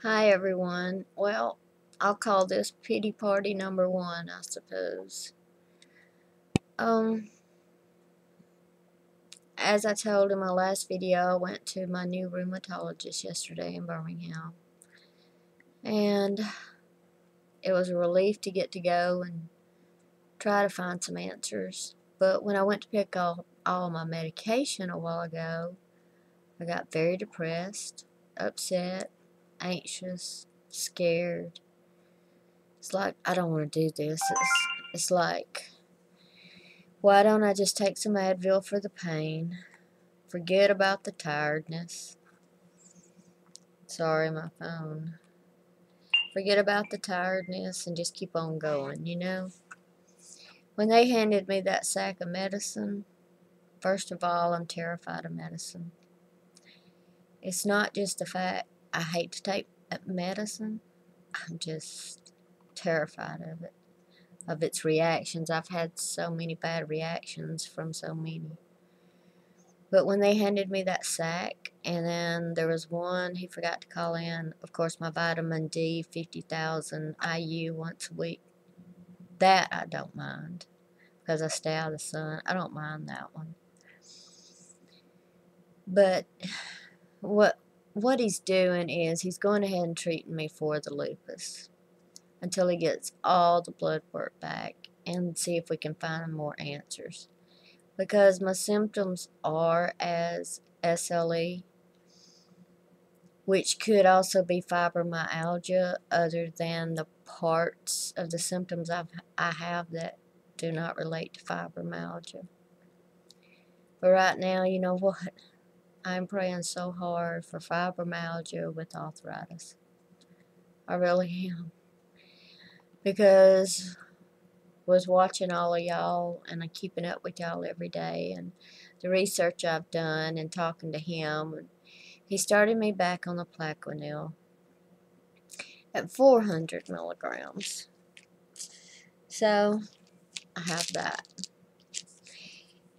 Hi everyone. Well, I'll call this pity party number one, I suppose. Um, as I told in my last video, I went to my new rheumatologist yesterday in Birmingham. And it was a relief to get to go and try to find some answers. But when I went to pick up all my medication a while ago, I got very depressed, upset, anxious, scared. It's like, I don't want to do this. It's like, why don't I just take some Advil for the pain? Forget about the tiredness. Sorry, my phone. Forget about the tiredness and just keep on going. When they handed me that sack of medicine, first of all, I'm terrified of medicine. It's not just the fact I hate to take medicine, I'm just terrified of its reactions. I've had so many bad reactions from so many. But when they handed me that sack, and then there was one, he forgot to call in, of course, my vitamin D, 50,000 IU once a week. That I don't mind, because I stay out of the sun. I don't mind that one. But what he's doing is he's going ahead and treating me for the lupus until he gets all the blood work back and see if we can find more answers. Because my symptoms are as SLE, which could also be fibromyalgia, other than the parts of the symptoms I have that do not relate to fibromyalgia. But right now, you know what? I'm praying so hard for fibromyalgia with arthritis. I really am. Because I was watching all of y'all and I'm keeping up with y'all every day, and the research I've done and talking to him. He started me back on the Plaquenil at 400 milligrams. So I have that.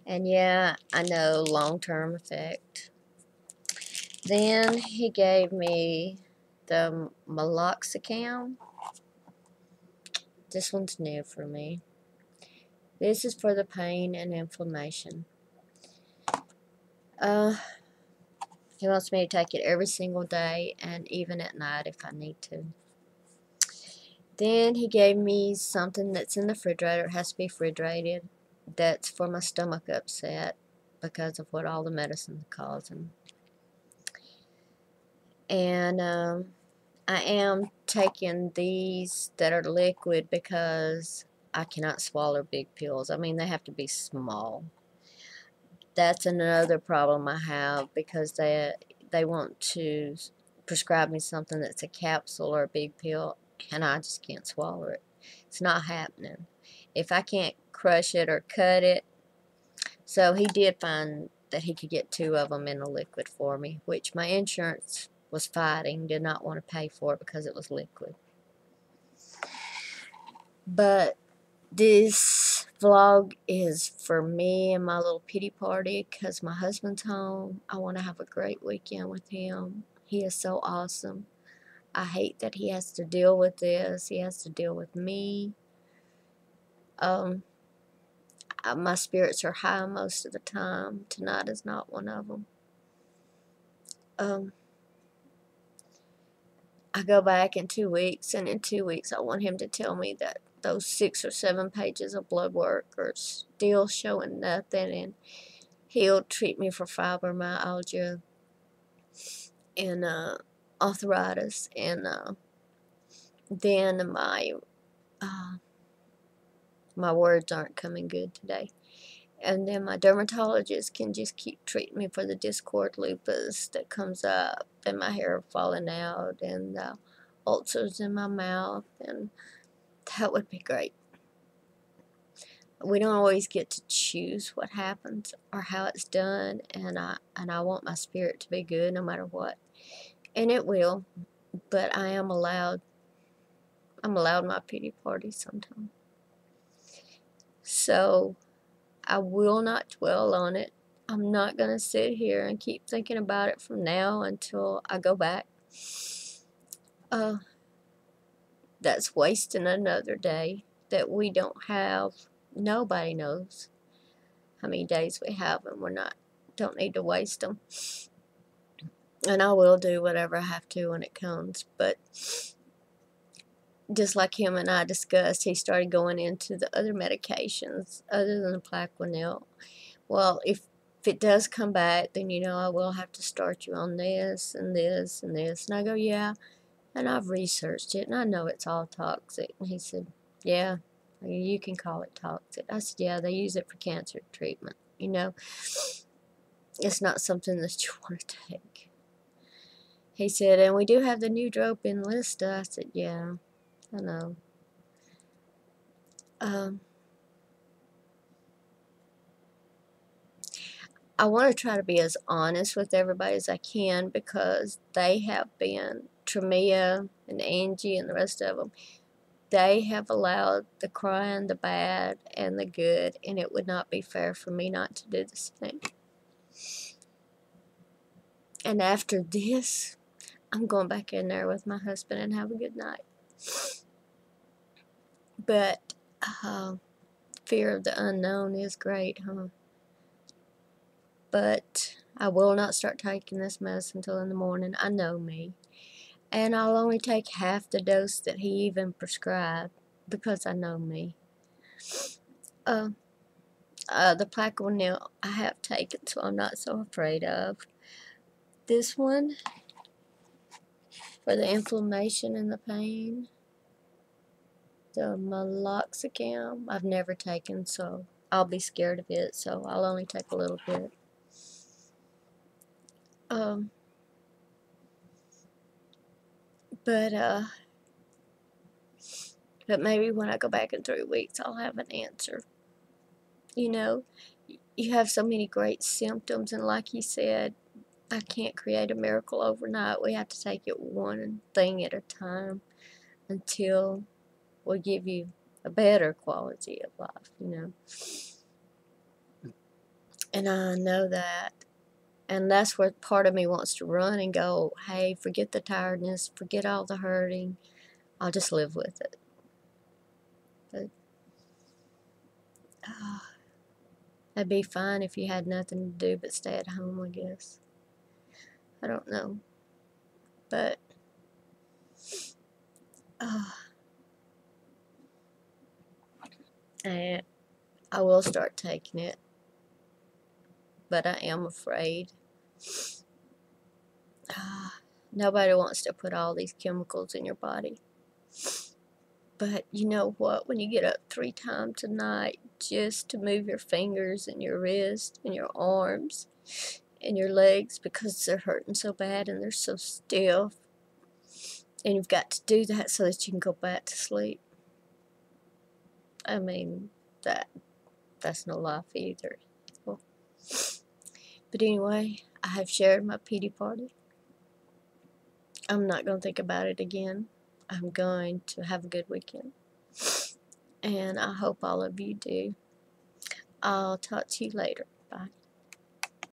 And yeah, I know, long-term effect. Then he gave me the meloxicam. This one's new for me. This is for the pain and inflammation. Uh, he wants me to take it every single day and even at night if I need to. Then he gave me something that's in the refrigerator. It has to be refrigerated. That's for my stomach upset because of what all the medicine's causing. And I am taking these that are liquid because I cannot swallow big pills. I mean, they have to be small. That's another problem I have, because they want to prescribe me something that's a capsule or a big pill, and I just can't swallow it. It's not happening. If I can't crush it or cut it, so he did find that he could get 2 of them in a liquid for me, which my insurance was fighting, did not want to pay for it because it was liquid. But this vlog is for me and my little pity party because my husband's home. I want to have a great weekend with him. He is so awesome. I hate that he has to deal with this. He has to deal with me. My spirits are high most of the time. Tonight is not one of them. I go back in 2 weeks, and in 2 weeks I want him to tell me that those 6 or 7 pages of blood work are still showing nothing, and he'll treat me for fibromyalgia and arthritis, and then my words aren't coming good today. And then my dermatologist can just keep treating me for the discord lupus that comes up, and my hair falling out, and the ulcers in my mouth, and that would be great. We don't always get to choose what happens or how it's done, and I want my spirit to be good no matter what. And it will, but I'm allowed my pity party sometimes. So I will not dwell on it. I'm not going to sit here and keep thinking about it from now until I go back. Uh, that's wasting another day that we don't have. Nobody knows how many days we have, and don't need to waste them. And I will do whatever I have to when it comes. But just like him and I discussed, he started going into the other medications other than the Plaquenil. Well, if it does come back, then I will have to start you on this and this and this. And I go, yeah. And I've researched it, and I know it's all toxic. And he said, yeah, you can call it toxic. I said, yeah, they use it for cancer treatment. It's not something that you want to take. He said, and we do have the new drug in Lista. I said, yeah, I know. I want to try to be as honest with everybody as I can, because they have been, Tremia and Angie and the rest of them, they have allowed the crying, the bad, and the good, and it would not be fair for me not to do the same. And after this, I'm going back in there with my husband and have a good night. But fear of the unknown is great, huh? But I will not start taking this medicine until in the morning. I know me. And I'll only take half the dose that he even prescribed, because I know me. The Plaquenil I have taken, so I'm not so afraid of. This one, for the inflammation and the pain, the meloxicam, I've never taken, so I'll be scared of it, so I'll only take a little bit. But maybe when I go back in 3 weeks, I'll have an answer. You have so many great symptoms, and like you said, I can't create a miracle overnight. We have to take it one thing at a time until we give you a better quality of life, And I know that. And that's where part of me wants to run and go, hey, forget the tiredness, forget all the hurting. I'll just live with it. But that'd be fine if you had nothing to do but stay at home, I guess. I don't know. But and I will start taking it. But I am afraid. Nobody wants to put all these chemicals in your body. But you know what? When you get up 3 times a night just to move your fingers and your wrists and your arms and your legs because they're hurting so bad and they're so stiff, and you've got to do that so that you can go back to sleep. I mean, that's no life either. Well, but anyway, I have shared my pity party. I'm not going to think about it again. I'm going to have a good weekend. And I hope all of you do. I'll talk to you later. Bye.